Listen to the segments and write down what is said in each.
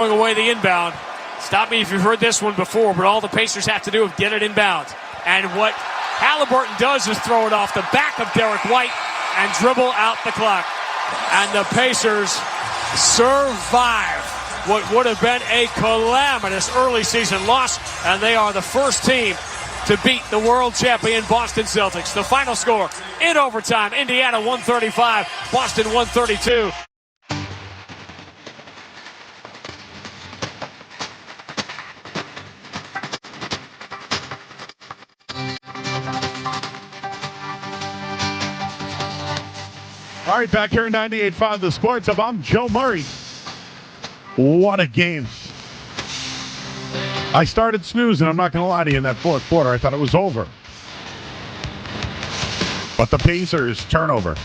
Throwing away the inbound. Stop me if you've heard this one before, but all the Pacers have to do is get it inbound. And what Halliburton does is throw it off the back of Derek White and dribble out the clock. And the Pacers survive what would have been a calamitous early season loss, and they are the first team to beat the world champion Boston Celtics. The final score in overtime, Indiana 135, Boston 132. All right, back here in 98.5 The Sports Hub. I'm Joe Murray. What a game. I started snoozing, I'm not going to lie to you, in that fourth quarter. I thought it was over. But the Pacers, turnover.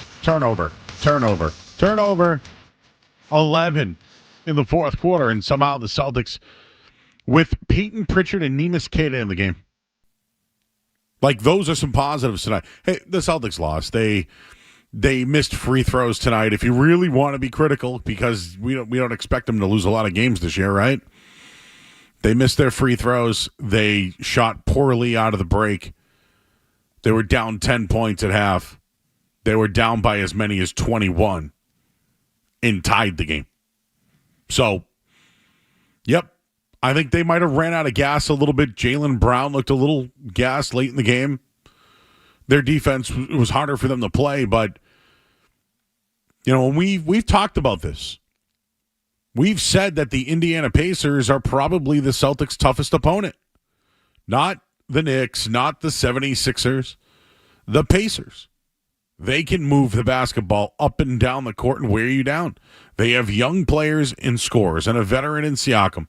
11 in the fourth quarter, and somehow the Celtics, with Peyton Pritchard and Neemias Queta in the game. Like, those are some positives tonight. Hey, the Celtics lost. They missed free throws tonight. If you really want to be critical, because we don't expect them to lose a lot of games this year, right? They missed their free throws. They shot poorly out of the break. They were down 10 points at half. They were down by as many as 21 and tied the game. So, yep, I think they might have ran out of gas a little bit. Jaylen Brown looked a little gassed late in the game. Their defense, it was harder for them to play, but you know, we've talked about this. We've said that the Indiana Pacers are probably the Celtics' toughest opponent. Not the Knicks, not the 76ers, the Pacers. They can move the basketball up and down the court and wear you down. They have young players and scorers and a veteran in Siakam.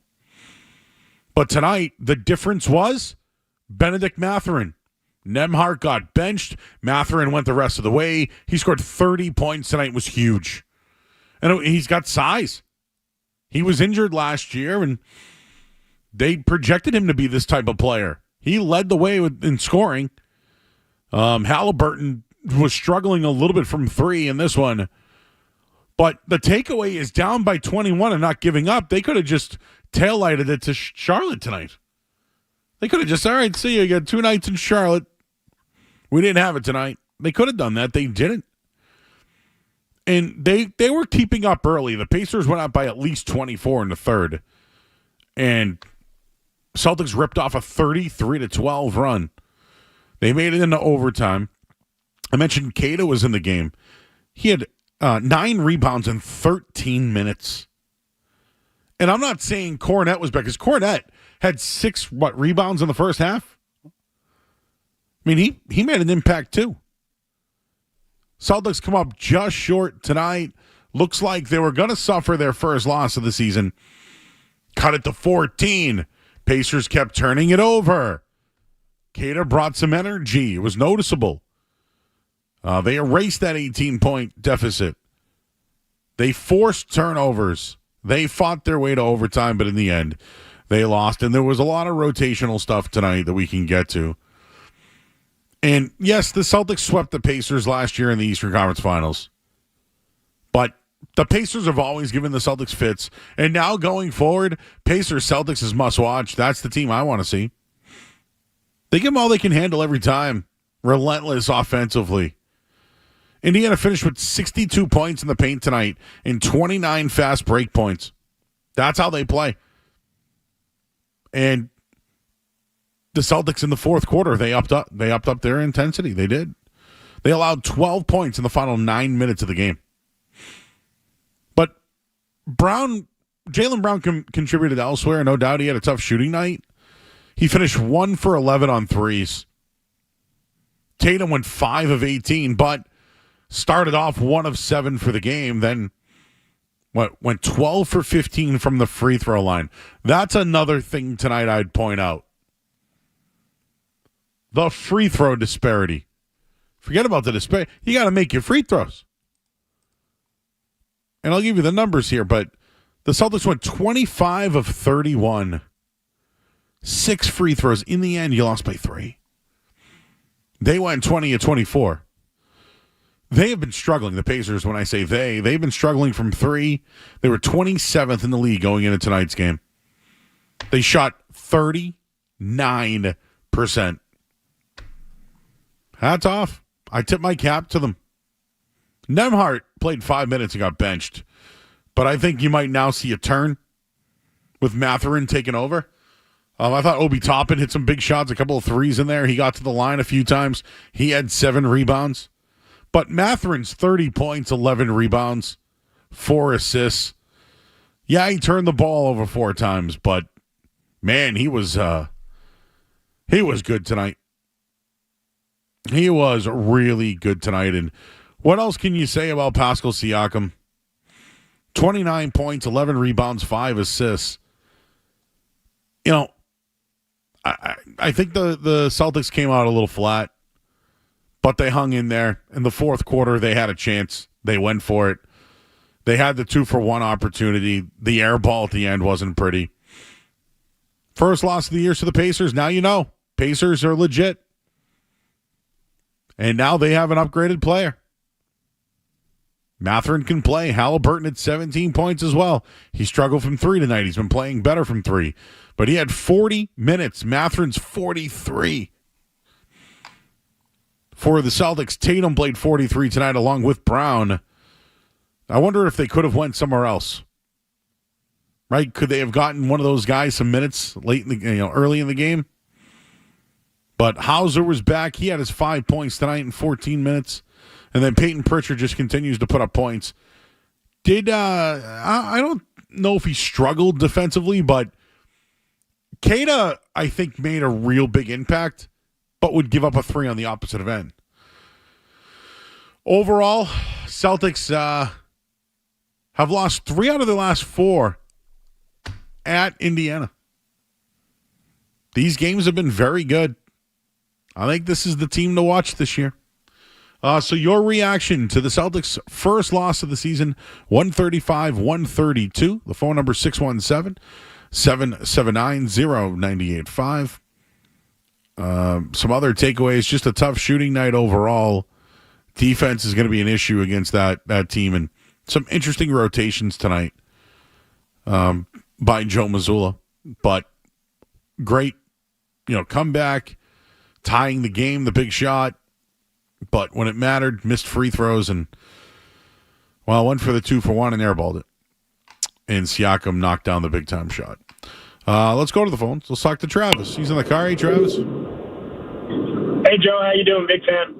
But tonight, the difference was Benedict Mathurin. Nembhard got benched. Mathurin went the rest of the way. He scored 30 points tonight. It was huge. And he's got size. He was injured last year, and they projected him to be this type of player. He led the way in scoring. Halliburton was struggling a little bit from three in this one. But the takeaway is down by 21 and not giving up. They could have just tail-lighted it to Charlotte tonight. They could have just, all right, see you got 2 nights in Charlotte. We didn't have it tonight. They could have done that. They didn't. And they were keeping up early. The Pacers went up by at least 24 in the third. And Celtics ripped off a 33-12 run. They made it into overtime. I mentioned Queta was in the game. He had 9 rebounds in 13 minutes. And I'm not saying Cornette was back, because Cornette had 6 rebounds in the first half. I mean, he made an impact too. Celtics come up just short tonight. Looks like they were going to suffer their first loss of the season. Cut it to 14. Pacers kept turning it over. Queta brought some energy. It was noticeable. They erased that 18-point deficit. They forced turnovers. They fought their way to overtime, but in the end, they lost. And there was a lot of rotational stuff tonight that we can get to. And yes, the Celtics swept the Pacers last year in the Eastern Conference Finals. But the Pacers have always given the Celtics fits. And now going forward, Pacers-Celtics is must-watch. That's the team I want to see. They give them all they can handle every time. Relentless offensively. Indiana finished with 62 points in the paint tonight and 29 fast break points. That's how they play. And the Celtics in the fourth quarter, they upped up their intensity. They did. They allowed 12 points in the final 9 minutes of the game. But Jaylen Brown contributed elsewhere. No doubt he had a tough shooting night. He finished 1 for 11 on threes. Tatum went 5 of 18, but started off 1 of 7 for the game. Then went 12 for 15 from the free throw line. That's another thing tonight I'd point out. The free throw disparity. Forget about the disparity. You got to make your free throws. And I'll give you the numbers here, but the Celtics went 25 of 31. 6 free throws. In the end, you lost by 3. They went 20 of 24. they have been struggling, the Pacers, when I say they've been struggling from three. They were 27th in the league going into tonight's game. They shot 39%. Hats off. I tip my cap to them. Nembhard played 5 minutes and got benched. But I think you might now see a turn with Mathurin taking over. I thought Obi Toppin hit some big shots, a couple of threes in there. He got to the line a few times. He had 7 rebounds. But Mathurin's 30 points, 11 rebounds, 4 assists. Yeah, he turned the ball over 4 times, but man, he was good tonight. He was really good tonight. And what else can you say about Pascal Siakam? 29 points, 11 rebounds, 5 assists. You know, I think the Celtics came out a little flat, but they hung in there. In the fourth quarter, they had a chance. They went for it. They had the 2-for-1 opportunity. The air ball at the end wasn't pretty. First loss of the year to the Pacers. Now you know. Pacers are legit. And now they have an upgraded player. Mathurin can play. Halliburton at 17 points as well. He struggled from 3 tonight. He's been playing better from 3. But he had 40 minutes. Mathurin's 43. For the Celtics, Tatum played 43 tonight along with Brown. I wonder if they could have went somewhere else. Right? Could they have gotten one of those guys some minutes late in the, early in the game? But Hauser was back. He had his 5 points tonight in 14 minutes. And then Peyton Pritchard just continues to put up points. I don't know if he struggled defensively, but Keita, I think, made a real big impact, but would give up a 3 on the opposite end. Overall, Celtics have lost 3 out of their last 4 at Indiana. These games have been very good. I think this is the team to watch this year. So your reaction to the Celtics' first loss of the season, 135-132. The phone number 617-779-0985. Some other takeaways, just a tough shooting night overall. Defense is going to be an issue against that team. And some interesting rotations tonight by Joe Mazzulla. But great, comeback, tying the game, the big shot. But when it mattered, missed free throws and, went for the 2-for-1 and airballed it. And Siakam knocked down the big-time shot. Let's go to the phones. Let's talk to Travis. He's in the car. Hey, Travis. Hey, Joe. How you doing? Big fan.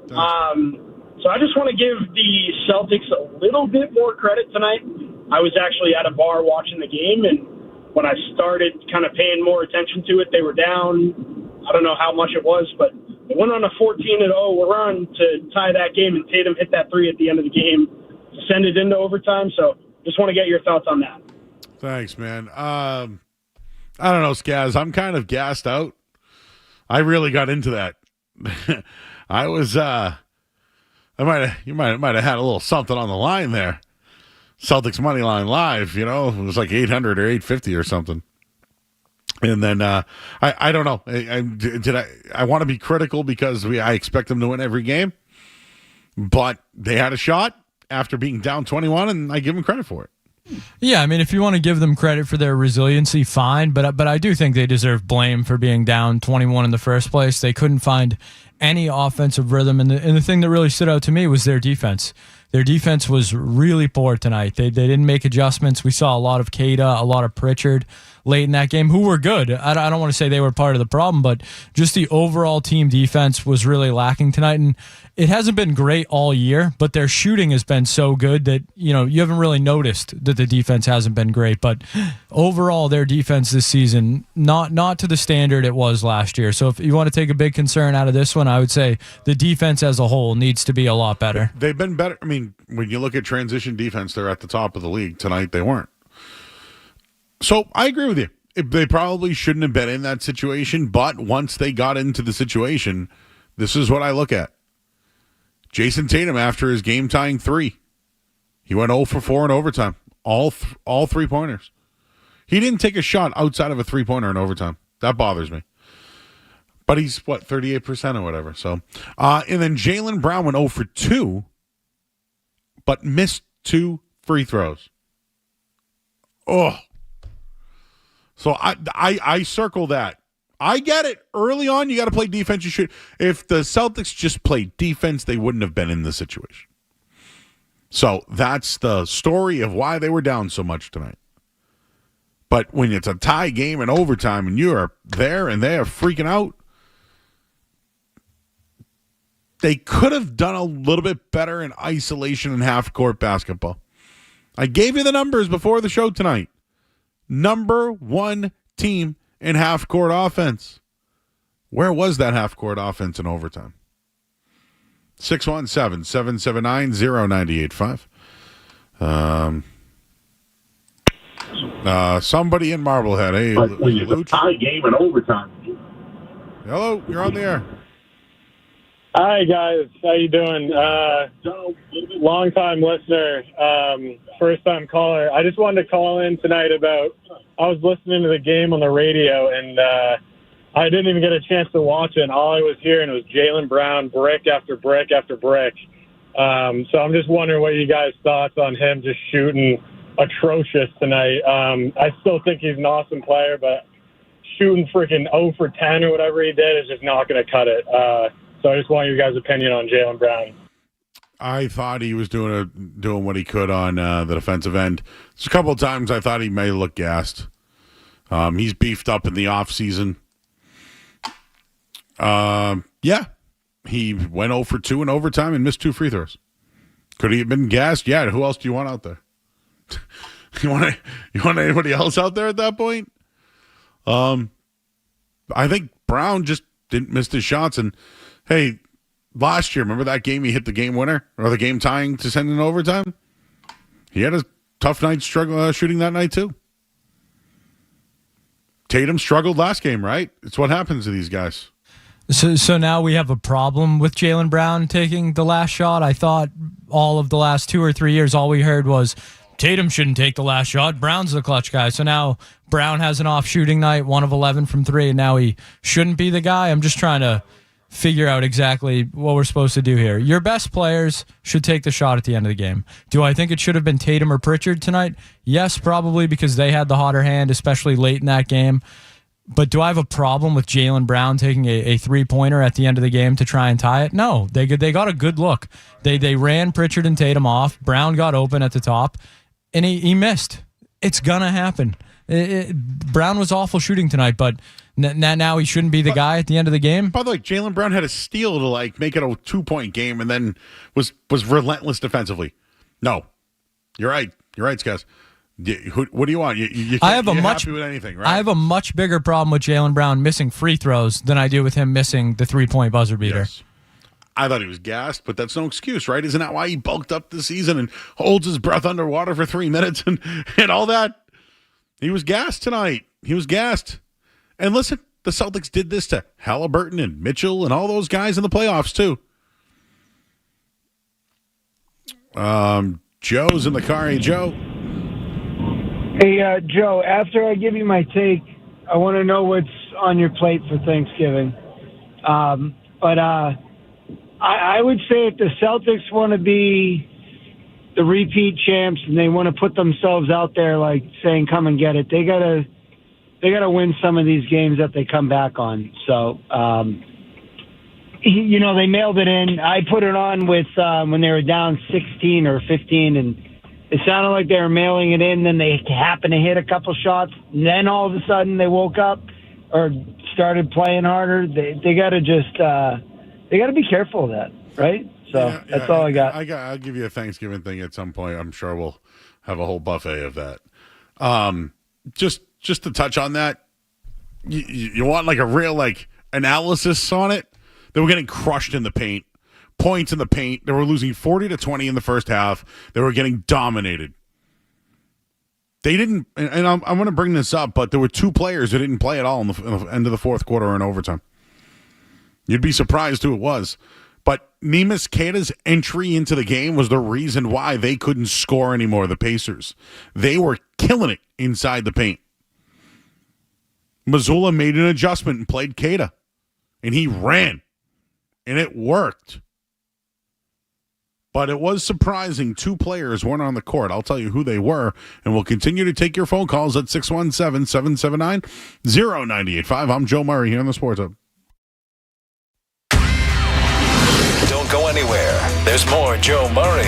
So I just want to give the Celtics a little bit more credit tonight. I was actually at a bar watching the game, and when I started kind of paying more attention to it, they were down. I don't know how much it was, but they went on a 14-0 run to tie that game, and Tatum hit that 3 at the end of the game to send it into overtime. So just want to get your thoughts on that. Thanks, man. I don't know, Skaz. I'm kind of gassed out. I really got into that. I was, you might have had a little something on the line there. Celtics money line live, it was like 800 or 850 or something. And then I don't know. I want to be critical because I expect them to win every game, but they had a shot after being down 21, and I give them credit for it. Yeah, I mean, if you want to give them credit for their resiliency, fine. But I do think they deserve blame for being down 21 in the first place. They couldn't find any offensive rhythm, and the thing that really stood out to me was their defense. Their defense was really poor tonight. They didn't make adjustments. We saw a lot of Keita, a lot of Pritchard late in that game, who were good. I don't want to say they were part of the problem, but just the overall team defense was really lacking tonight. And it hasn't been great all year, but their shooting has been so good that, you haven't really noticed that the defense hasn't been great. But overall, their defense this season, not to the standard it was last year. So if you want to take a big concern out of this one, I would say the defense as a whole needs to be a lot better. They've been better. I mean, when you look at transition defense, they're at the top of the league. Tonight, they weren't. So I agree with you. They probably shouldn't have been in that situation, but once they got into the situation, this is what I look at. Jason Tatum, after his game-tying 3, he went 0 for 4 in overtime. All 3-pointers. He didn't take a shot outside of a 3-pointer in overtime. That bothers me. But he's, 38% or whatever. So, and then Jaylen Brown went 0 for 2 but missed 2 free throws. Oh. So I circle that. I get it. Early on, you got to play defense. You should. If the Celtics just played defense, they wouldn't have been in this situation. So that's the story of why they were down so much tonight. But when it's a tie game in overtime and you are there and they are freaking out, they could have done a little bit better in isolation and half-court basketball. I gave you the numbers before the show tonight. Number 1 team in half-court offense. Where was that half-court offense in overtime? 617-779-0985. Somebody in Marblehead. Hey, it's a tie game in overtime. Hello, you're on the air. Hi, guys. How you doing? Long-time listener, first-time caller. I just wanted to call in tonight about I was listening to the game on the radio, and I didn't even get a chance to watch it. And all I was hearing was Jaylen Brown brick after brick after brick. So I'm just wondering what you guys' thoughts on him just shooting atrocious tonight. I still think he's an awesome player, but shooting freaking 0 for 10 or whatever he did is just not going to cut it. So I just want your guys' opinion on Jaylen Brown. I thought he was doing what he could on the defensive end. There's a couple of times I thought he may look gassed. He's beefed up in the offseason. Yeah, he went 0 for 2 in overtime and missed 2 free throws. Could he have been gassed? Yeah. Who else do you want out there? you want anybody else out there at that point? I think Brown just didn't miss his shots. And hey, last year, remember that game he hit the game winner or the game tying to send in overtime? He had a tough night shooting that night too. Tatum struggled last game, right? It's what happens to these guys. So now we have a problem with Jaylen Brown taking the last shot. I thought all of the last 2 or 3 years, all we heard was Tatum shouldn't take the last shot. Brown's the clutch guy. So now Brown has an off shooting night, 1 of 11 from 3, and now he shouldn't be the guy. I'm just trying to figure out exactly what we're supposed to do here. Your best players should take the shot at the end of the game. Do I think it should have been Tatum or Pritchard tonight? Yes, probably, because they had the hotter hand, especially late in that game. But do I have a problem with Jaylen Brown taking a three-pointer at the end of the game to try and tie it? No, they got a good look. They ran Pritchard and Tatum off. Brown got open at the top, and he missed. It's going to happen. Brown was awful shooting tonight, but now he shouldn't be the guy at the end of the game. By the way, Jaylen Brown had a steal to make it a 2-point game and then was relentless defensively. No, you're right. You're right, Skaz. What do you want? You're happy with anything, right? I have a much bigger problem with Jaylen Brown missing free throws than I do with him missing the 3-point buzzer beater. Yes. I thought he was gassed, but that's no excuse, right? Isn't that why he bulked up this season and holds his breath underwater for 3 minutes and all that? He was gassed tonight. He was gassed. And listen, the Celtics did this to Halliburton and Mitchell and all those guys in the playoffs too. Joe's in the car. Hey, Joe. Hey, Joe, after I give you my take, I want to know what's on your plate for Thanksgiving. But I would say if the Celtics want to be the repeat champs and they want to put themselves out there like saying, come and get it, they gotta win some of these games that they come back on. So, they mailed it in. I put it on with when they were down 16 or 15, and it sounded like they were mailing it in. Then they happened to hit a couple shots. And then all of a sudden they woke up or started playing harder. They got to just they got to be careful of that, right? So that's all I got. I'll give you a Thanksgiving thing at some point. I'm sure we'll have a whole buffet of that. Just to touch on that, you want a real analysis on it? They were getting crushed in the paint. Points in the paint. They were losing 40-20 in the first half. They were getting dominated. They didn't, and I'm going to bring this up, but there were 2 players who didn't play at all in the end of the fourth quarter or in overtime. You'd be surprised who it was. But Neemias Queta's entry into the game was the reason why they couldn't score anymore, the Pacers. They were killing it inside the paint. Mazzulla made an adjustment and played Queta, and he ran, and it worked. But it was surprising 2 players weren't on the court. I'll tell you who they were, and we'll continue to take your phone calls at 617-779-0985. I'm Joe Murray here on the Sports Hub. Don't go anywhere. There's more Joe Murray.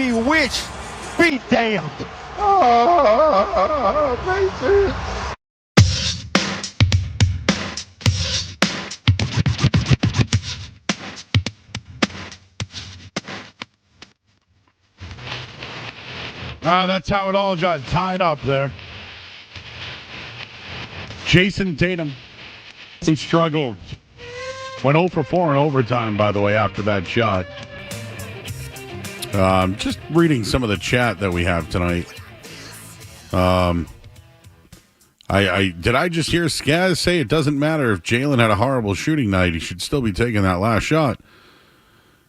he wished. Be damned. Pacers. That's how it all got tied up there. Jason Tatum, he struggled. Went 0 for 4 in overtime, by the way, after that shot. Just reading some of the chat that we have tonight. Did I just hear Skaz say it doesn't matter if Jalen had a horrible shooting night, he should still be taking that last shot?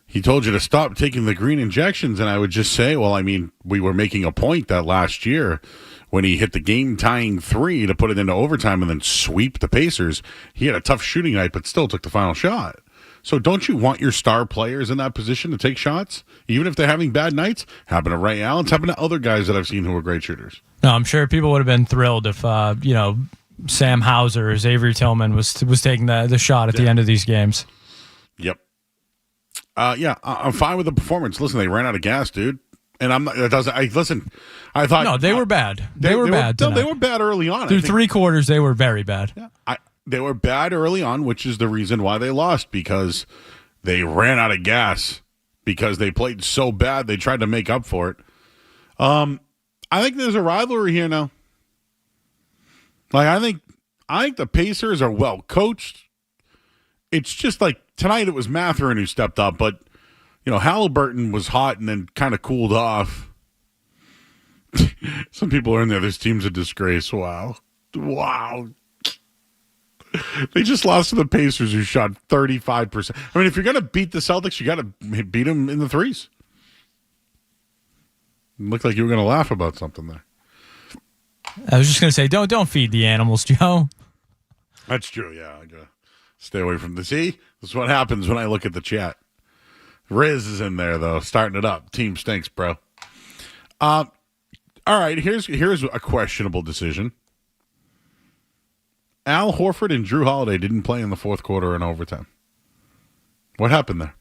He told you to stop taking the green injections, and I would just say, well, I mean, we were making a point that last year when he hit the game-tying 3 to put it into overtime and then sweep the Pacers, he had a tough shooting night but still took the final shot. So don't you want your star players in that position to take shots, even if they're having bad nights? Happened to Ray Allen. It's happened to other guys that I've seen who are great shooters. No, I'm sure people would have been thrilled if, Sam Hauser or Xavier Tillman was taking the shot at the end of these games. Yep. I'm fine with the performance. Listen, they ran out of gas, dude. And I'm not, that doesn't, I thought. No, they were bad. They were bad. No, they were bad early on. Through 3 quarters, they were very bad. Yeah, they were bad early on, which is the reason why they lost, because they ran out of gas because they played so bad. They tried to make up for it. I think there's a rivalry here now. Like, I think the Pacers are well coached. It's just like tonight it was Mathurin who stepped up, but Halliburton was hot and then kind of cooled off. Some people are in there. This team's a disgrace. Wow. They just lost to the Pacers, who shot 35%. I mean, if you're going to beat the Celtics, you got to beat them in the threes. It looked like you were going to laugh about something there. I was just going to say, don't feed the animals, Joe. That's true, yeah. I got to stay away from the sea. This is what happens when I look at the chat. Riz is in there, though, starting it up. Team stinks, bro. All right, here's a questionable decision. Al Horford and Drew Holiday didn't play in the fourth quarter in overtime. What happened there?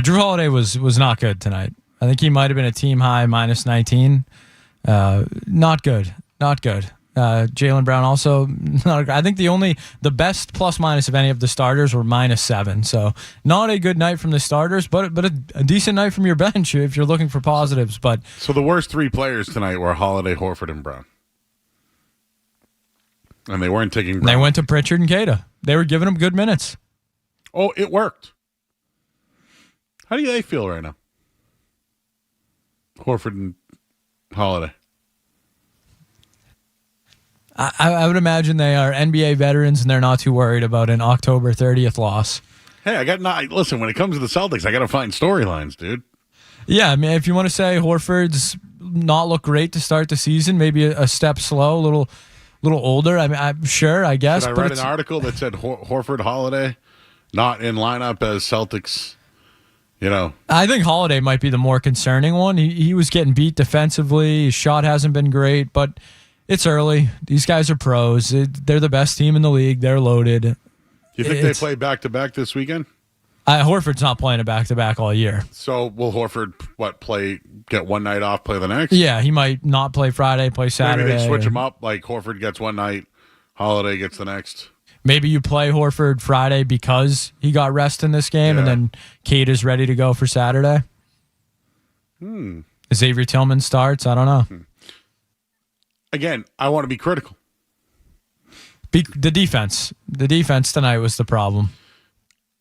Drew Holiday was not good tonight. I think he might have been a team high minus 19. Not good. Jaylen Brown also not. I think the best plus minus of any of the starters were -7. So not a good night from the starters, but a decent night from your bench if you're looking for positives. But so the worst 3 players tonight were Holiday, Horford, and Brown, and they weren't taking Brown. They went to Pritchard and Queta. They were giving him good minutes. Oh, it worked. How do they feel right now? Horford and Holiday. I would imagine they are NBA veterans and they're not too worried about an October 30th loss. Hey, listen, when it comes to the Celtics, I got to find storylines, dude. Yeah, I mean, if you want to say Horford's not look great to start the season, maybe a step slow, a little older. I mean, I'm sure, I guess. I read an article that said Horford, Holiday not in lineup as Celtics. I think Holiday might be the more concerning one. He was getting beat defensively. His shot hasn't been great, but it's early. These guys are pros. They're the best team in the league. They're loaded. You think they play back-to-back this weekend? Horford's not playing a back-to-back all year. So will Horford, get one night off, play the next? Yeah, he might not play Friday, play Saturday. Maybe they switch him up, like Horford gets one night, Holiday gets the next. Maybe you play Horford Friday because he got rest in this game, and then Kate is ready to go for Saturday. Xavier Tillman starts. I don't know. Again, I want to be critical. The defense tonight was the problem.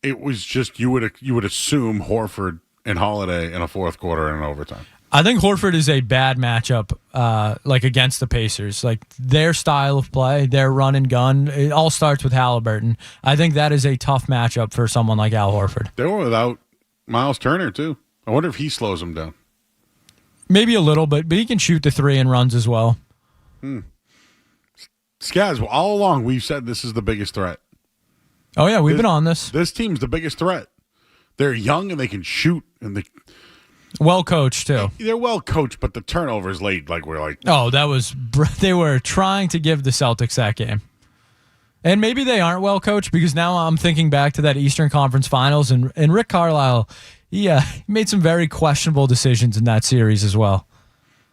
It was just you would assume Horford and Holiday in a fourth quarter and an overtime. I think Horford is a bad matchup, against the Pacers. Like their style of play, their run and gun, it all starts with Halliburton. I think that is a tough matchup for someone like Al Horford. They were without Miles Turner too. I wonder if he slows them down. Maybe a little, but he can shoot the 3 and runs as well. Skaz, all along we've said this is the biggest threat. Oh yeah, we've been on this. This team's the biggest threat. They're young and they can shoot, and they well coached too. They're well coached, but the turnovers late, they were trying to give the Celtics that game. And maybe they aren't well coached, because now I'm thinking back to that Eastern Conference Finals, and Rick Carlisle, he made some very questionable decisions in that series as well.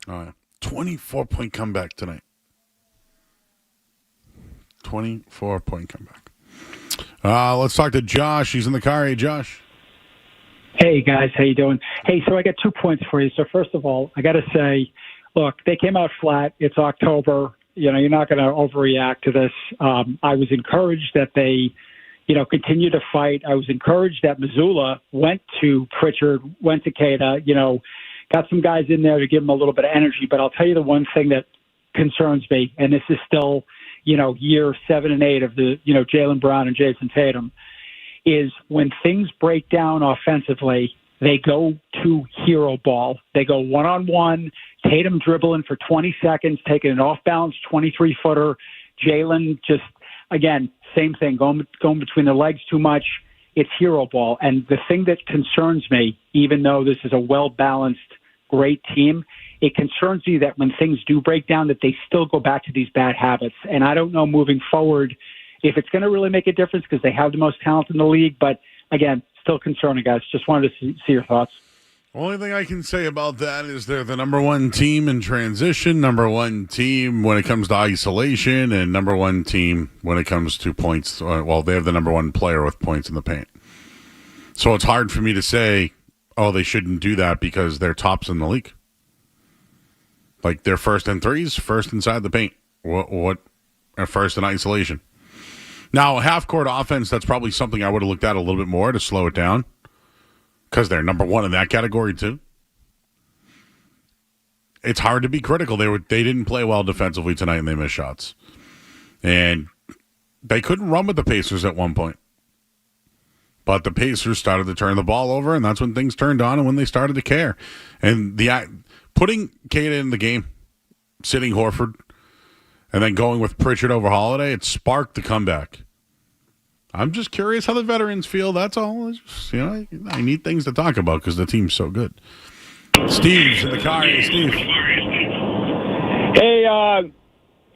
All right. 24-point comeback tonight. 24-point comeback. Let's talk to Josh. He's in the car. Hey, Josh. Hey, guys. How you doing? Hey, so I got 2 points for you. So first of all, I got to say, look, they came out flat. It's October. You're not going to overreact to this. I was encouraged that they, continue to fight. I was encouraged that Missoula went to Pritchard, went to Keita, got some guys in there to give them a little bit of energy. But I'll tell you the one thing that concerns me, and this is still, year 7 and 8 of the, Jaylen Brown and Jason Tatum, is when things break down offensively, they go to hero ball. They go one-on-one, Tatum dribbling for 20 seconds, taking an off-balance 23-footer. Jaylen just, again, same thing, going between the legs too much. It's hero ball. And the thing that concerns me, even though this is a well-balanced, great team, it concerns me that when things do break down, that they still go back to these bad habits. And I don't know moving forward if it's going to really make a difference, because they have the most talent in the league. But, again, still concerning, guys. Just wanted to see your thoughts. Only thing I can say about that is they're the number one team in transition, number one team when it comes to isolation, and number one team when it comes to points. Well, they have the number one player with points in the paint. So it's hard for me to say, they shouldn't do that because they're tops in the league. Like, they're first in threes, first inside the paint. First in isolation. Now, half-court offense, that's probably something I would have looked at a little bit more to slow it down, because they're number one in that category, too. It's hard to be critical. They didn't play well defensively tonight, and they missed shots. And they couldn't run with the Pacers at one point. But the Pacers started to turn the ball over, and that's when things turned on and when they started to care. And putting Keita in the game, sitting Horford, and then going with Pritchard over Holiday, it sparked the comeback. I'm just curious how the veterans feel. That's all. I need things to talk about because the team's so good. Steve's in the car. Hey, Steve. Hey,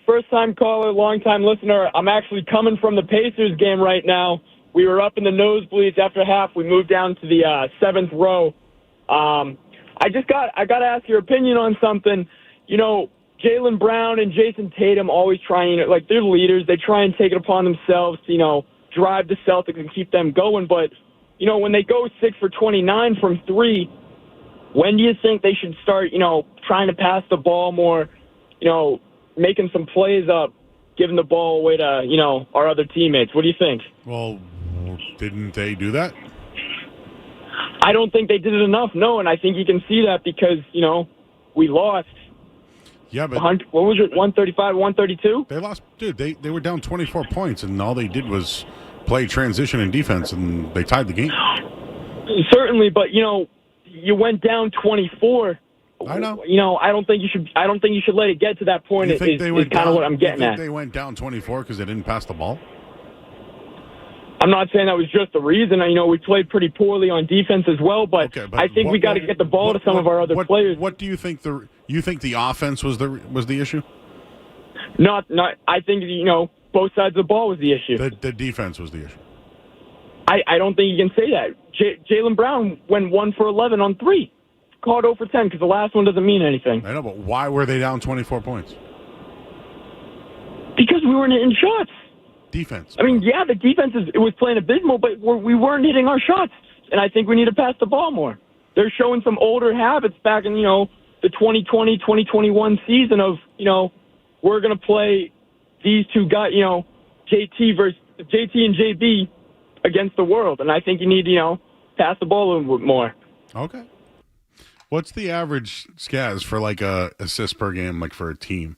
first-time caller, long-time listener. I'm actually coming from the Pacers game right now. We were up in the nosebleeds after half. We moved down to the seventh row. I got to ask your opinion on something. Jaylen Brown and Jason Tatum always trying, they're leaders. They try and take it upon themselves to, drive the Celtics and keep them going. But, when they go 6 for 29 from 3, when do you think they should start, trying to pass the ball more, making some plays up, giving the ball away to, our other teammates? What do you think? Well, didn't they do that? I don't think they did it enough, no, and I think you can see that because, we lost. Yeah, but what was it, 135, 132? They lost. Dude, they were down 24 points, and all they did was play transition and defense, and they tied the game. Certainly, but, you went down 24. I know. I don't think you should let it get to that point. Is kind of what I'm getting at. They went down 24 because they didn't pass the ball? I'm not saying that was just the reason. We played pretty poorly on defense as well, but I think we got to get the ball to some of our other players. What do you think you think the offense was the issue? Not. I think both sides of the ball was the issue. The defense was the issue. I don't think you can say that. Jaylen Brown went 1 for 11 on 3. Called 0 for 10 because the last one doesn't mean anything. I know, but why were they down 24 points? Because we weren't hitting shots. Defense. The defense was playing abysmal, but we weren't hitting our shots, and I think we need to pass the ball more. They're showing some older habits back in, the 2020, 2021 season of, we're going to play these two guys, JT and JB against the world, and I think you need to, pass the ball a little bit more. Okay. What's the average Skaz for a assist per game, for a team?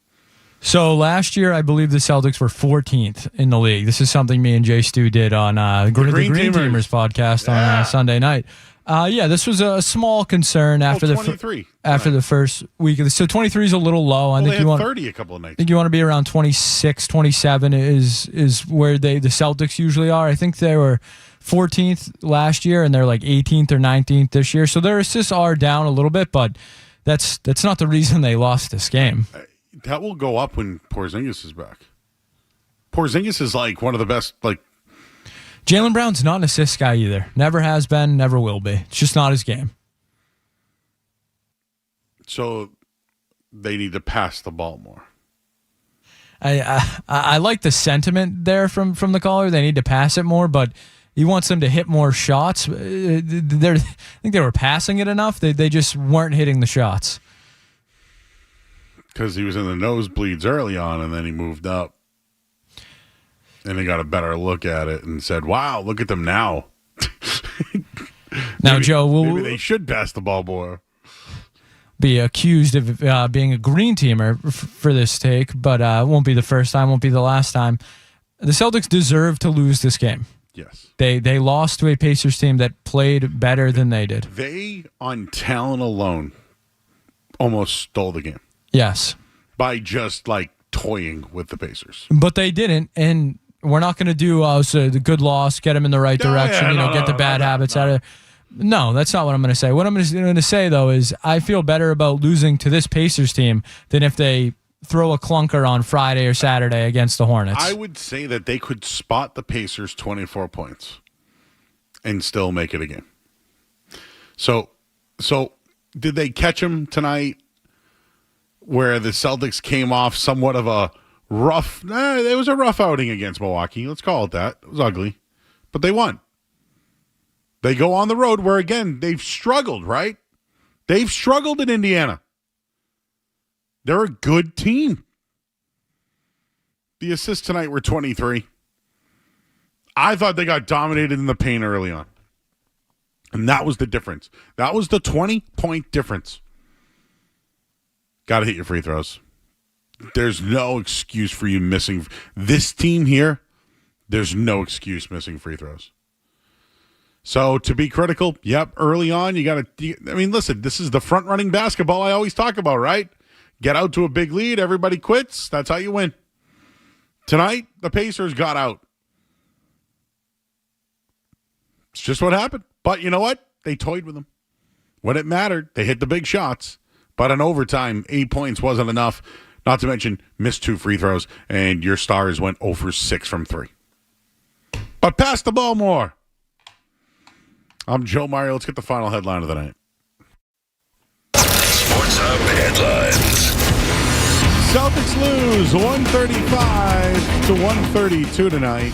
So last year, I believe the Celtics were 14th in the league. This is something me and Jay Stu did on the Green Teamers podcast on Sunday night. This was a small concern after the first week. So 23 is a little low. I think you want 30 a couple of nights. I think you want to be around 26, 27 is where the Celtics usually are. I think they were 14th last year, and they're 18th or 19th this year. So their assists are down a little bit, but that's not the reason they lost this game. That will go up when Porzingis is back. Porzingis is like one of the best. Like Jaylen Brown's not an assist guy either. Never has been, never will be. It's just not his game. So they need to pass the ball more. I like the sentiment there from the caller. They need to pass it more, but he wants them to hit more shots. I think they were passing it enough. They just weren't hitting the shots. Because he was in the nosebleeds early on, and then he moved up. And they got a better look at it and said, wow, look at them now. Now, Joe, maybe they should pass the ball more. Be accused of being a green teamer for this take, but it won't be the first time, won't be the last time. The Celtics deserve to lose this game. Yes. They lost to a Pacers team that played better than they did. They, on talent alone, almost stole the game. Yes. By just, like, toying with the Pacers. But they didn't, and we're not going to do the good loss, get them in the right direction, get the bad habits out of there. No, that's not what I'm going to say. What I'm going to say, though, is I feel better about losing to this Pacers team than if they throw a clunker on Friday or Saturday against the Hornets. I would say that they could spot the Pacers 24 points and still make it a game. So did they catch them tonight where the Celtics came off somewhat of a rough, it was a rough outing against Milwaukee. Let's call it that. It was ugly, but they won. They go on the road where, again, they've struggled, right? They've struggled in Indiana. They're a good team. The assists tonight were 23. I thought they got dominated in the paint early on. And that was the difference. That was the 20-point difference. Got to hit your free throws. There's no excuse for you missing. This team here, there's no excuse missing free throws. So to be critical, yep, early on, you got to, listen, this is the front-running basketball I always talk about, right? Get out to a big lead, everybody quits, that's how you win. Tonight, the Pacers got out. It's just what happened. But you know what? They toyed with them. When it mattered, they hit the big shots. But in overtime, 8 points wasn't enough, not to mention missed 2 free throws, and your Stars went 0 for 6 from 3. But pass the ball more. I'm Joe Mario. Let's get the final headline of the night. Sports Hub headlines. Celtics lose 135 to 132 tonight.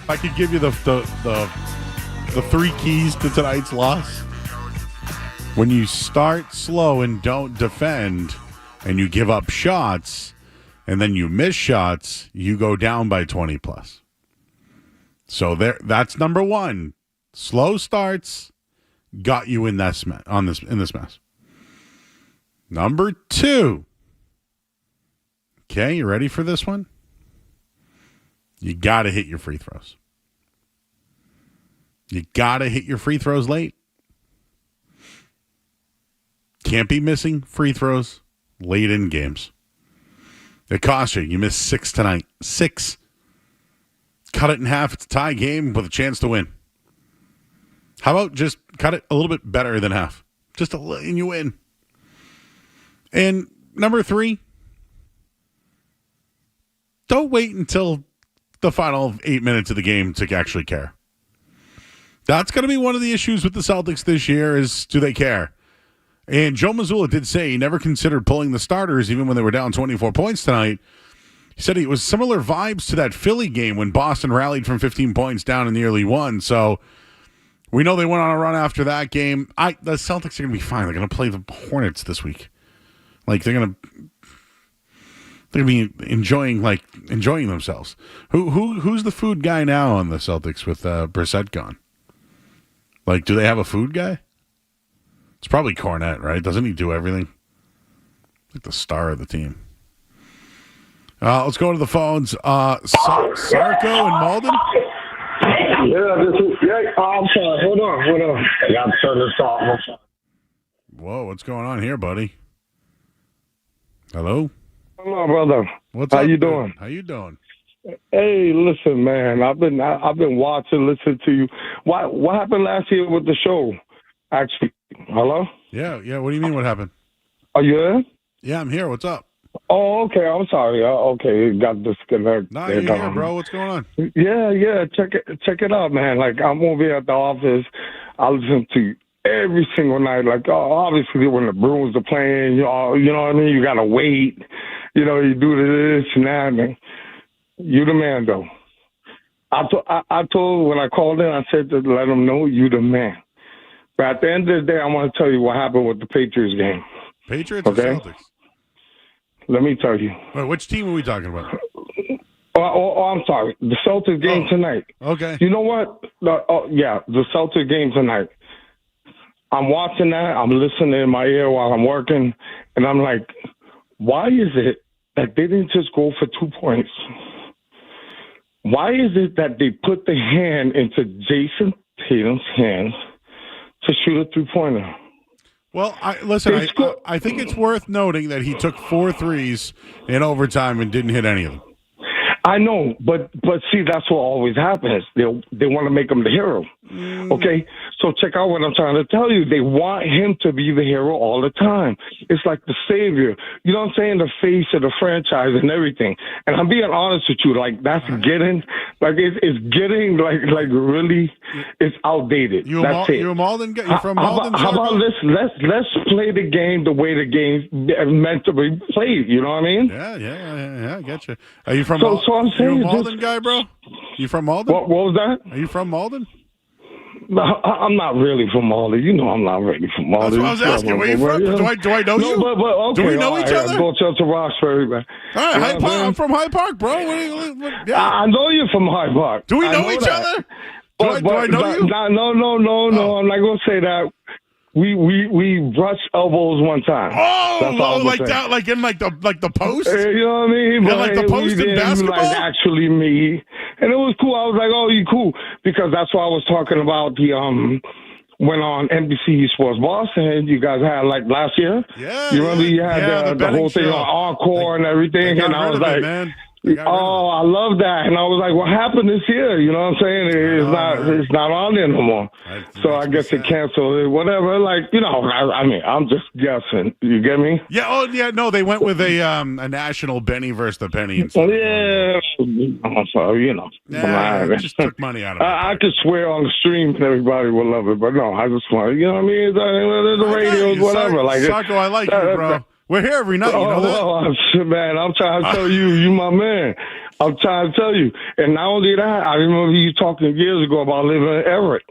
If I could give you the three keys to tonight's loss. When you start slow and don't defend, and you give up shots, and then you miss shots, you go down by 20 plus. So that's number one. Slow starts got you in this mess. Number two. Okay, you ready for this one? You got to hit your free throws. You got to hit your free throws late. Can't be missing free throws late in games. It costs you. You missed 6 tonight. 6. Cut it in half. It's a tie game with a chance to win. How about just cut it a little bit better than half? And you win. And number 3, don't wait until the final 8 minutes of the game to actually care. That's going to be one of the issues with the Celtics this year is, do they care? And Joe Mazzulla did say he never considered pulling the starters even when they were down 24 points tonight. He said it was similar vibes to that Philly game when Boston rallied from 15 points down and nearly won. So we know they went on a run after that game. The Celtics are going to be fine. They're going to play the Hornets this week. Like they're going to be enjoying themselves. Who's the food guy now on the Celtics with Brissett gone? Like, do they have a food guy? It's probably Cornette, right? Doesn't he do everything? Like the star of the team. Let's go to the phones. Sarko and Malden? I'm sorry. Hold on. I got to turn this off. Whoa, what's going on here, buddy? Hello? Hello, brother. What's How up, you doing? How you doing? Hey, listen, man. I've been watching, listening to you. What happened last year with the show? Actually, hello? Yeah. What do you mean what happened? Are you there? Yeah, I'm here. What's up? Oh, okay. I'm sorry. Okay, got disconnected. No, you're here, bro. What's going on? Yeah. Check it out, man. Like, I'm over here at the office. I listen to you every single night. Like, obviously, when the Bruins are playing, you know what I mean? You got to wait. You know, you do this and that. And you the man, though. I told when I called in, I said to let them know you the man. But at the end of the day, I want to tell you what happened with the Patriots game. Patriots or Celtics? Let me tell you. Wait, which team are we talking about? I'm sorry. The Celtics game tonight. Okay. You know what? The Celtics game tonight. I'm watching that. I'm listening in my ear while I'm working. And I'm like, why is it that they didn't just go for 2 points? Why is it that they put the hand into Jason Tatum's hands to shoot a 3-pointer? Well, I think it's worth noting that he took 4 threes in overtime and didn't hit any of them. I know, but see, that's what always happens. They want to make him the hero. Okay, so check out what I'm trying to tell you. They want him to be the hero all the time. It's like the savior. You know what I'm saying? The face of the franchise and everything. And I'm being honest with you. Like that's getting it's getting like really it's outdated. You're a Malden guy. You're from Malden. How about let's play the game the way the game's meant to be played. You know what I mean? Yeah. I get you. Are you from? So I'm saying, you a Malden guy, bro? You from Malden? What was that? Are you from Malden? No, I'm not really from Malden. You know I'm not really from Malden. That's what I was asking. Where you from? Do I know you? But okay, do we know each other? I go to Roxbury, man. All right, I'm from Hyde Park, bro. I know you're from Hyde Park. Do we know each other? Do I know you? No. I'm not going to say that. We brushed elbows one time. Oh, like that, like in like the post. You know what I mean? Yeah, like the post in basketball. Like actually me, and it was cool. I was like, "Oh, you cool," because that's why I was talking about the when on NBC Sports Boston. You guys had like last year. Yeah, you remember you had the whole thing on Encore and everything, and I was like, man. I love that. And I was like, what happened this year? You know what I'm saying? It's not on there no more. So I guess it canceled it, whatever. Like, I mean, I'm just guessing. You get me? Yeah. No, they went with a national Benny versus the Penny. Yeah. I'm sorry, just took money out of it. I could swear on the stream and everybody will love it, but no, I just want, you know what I mean? The radios, whatever. Sarko, I like you, bro. We're here every night, you know that? Man, I'm trying to tell you, you my man. I'm trying to tell you. And not only that, I remember you talking years ago about living in Everett.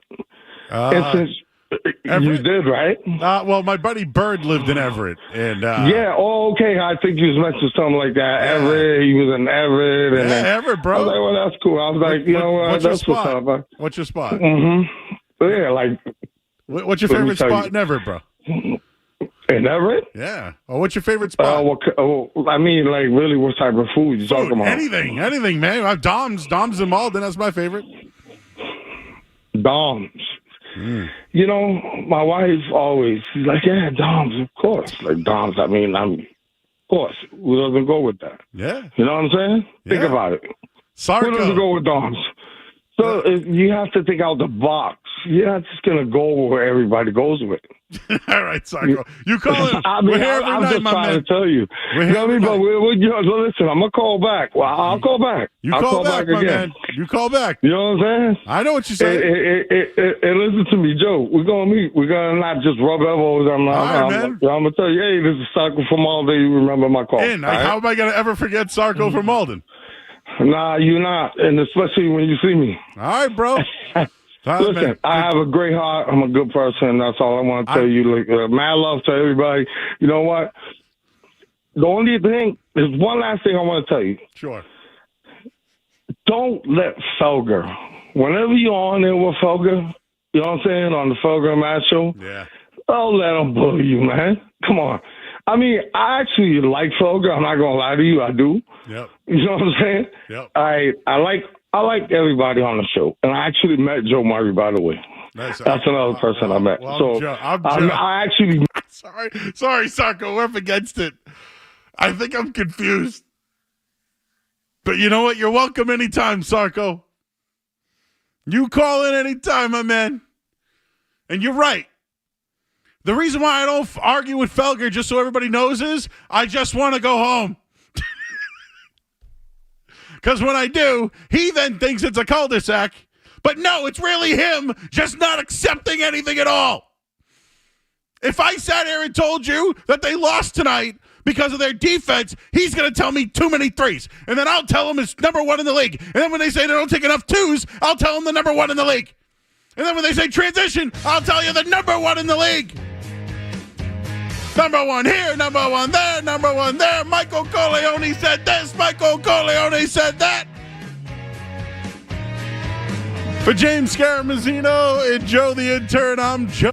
And since you did, right? Well, my buddy Bird lived in Everett. And yeah, okay. I think you was mentioning something like that. Yeah. Everett, he was in Everett. And then, Everett, bro. I was like, well, that's cool. I was like, you know what? That's what's up. What's your spot? Yeah, like. What's your favorite spot in Everett, bro? In Everett? Yeah. Oh, what's your favorite spot? I mean, like, really, what type of food you talking about? Anything, man. I have Dom's in Malden. That's my favorite. Dom's. You know, my wife always, she's like, yeah, Dom's, of course. Like, Dom's, of course. Who doesn't go with that? Yeah. You know what I'm saying? Think about it. Sarko. Who doesn't go with Dom's? So you have to think out the box. You're not just going to go where everybody goes with. All right, Sarko. You call him. We're here every night, my man. I'm just trying to tell you. We're here every night. But listen, I'm going to call back. Well, I'll call back. I'll call back again. Man. You call back. You know what I'm saying? I know what you're saying. And listen to me, Joe. We're going to meet. We're going to not just rub elbows. I'm going to tell you, hey, this is Sarko from Malden. You remember my call. How am I going to ever forget Sarko from Malden? Nah, you're not. And especially when you see me. All right, bro. Listen, I have a great heart. I'm a good person. That's all I want to tell you. Like, mad love to everybody. You know what? The only thing, there's one last thing I want to tell you. Sure. Don't let Felger, whenever you're on there with Felger, you know what I'm saying, on the Felger Matt Show, don't let him bully you, man. Come on. I mean, I actually like Felger. I'm not going to lie to you. I do. Yep. You know what I'm saying? Yep. I like everybody on the show, and I actually met Joe Murray, by the way. That's another person I met. I actually. Sorry, Sarko. We're up against it. I think I'm confused. But you know what? You're welcome anytime, Sarko. You call in anytime, my man. And you're right. The reason why I don't argue with Felger, just so everybody knows, is I just want to go home. Because when I do, he then thinks it's a cul-de-sac. But no, it's really him just not accepting anything at all. If I sat here and told you that they lost tonight because of their defense, he's going to tell me too many threes. And then I'll tell him it's number one in the league. And then when they say they don't take enough twos, I'll tell him the number one in the league. And then when they say transition, I'll tell you the number one in the league. Number one here, number one there, number one there. Michael Corleone said this, Michael Corleone said that. For James Scaramazino and Joe the Intern, I'm Joe.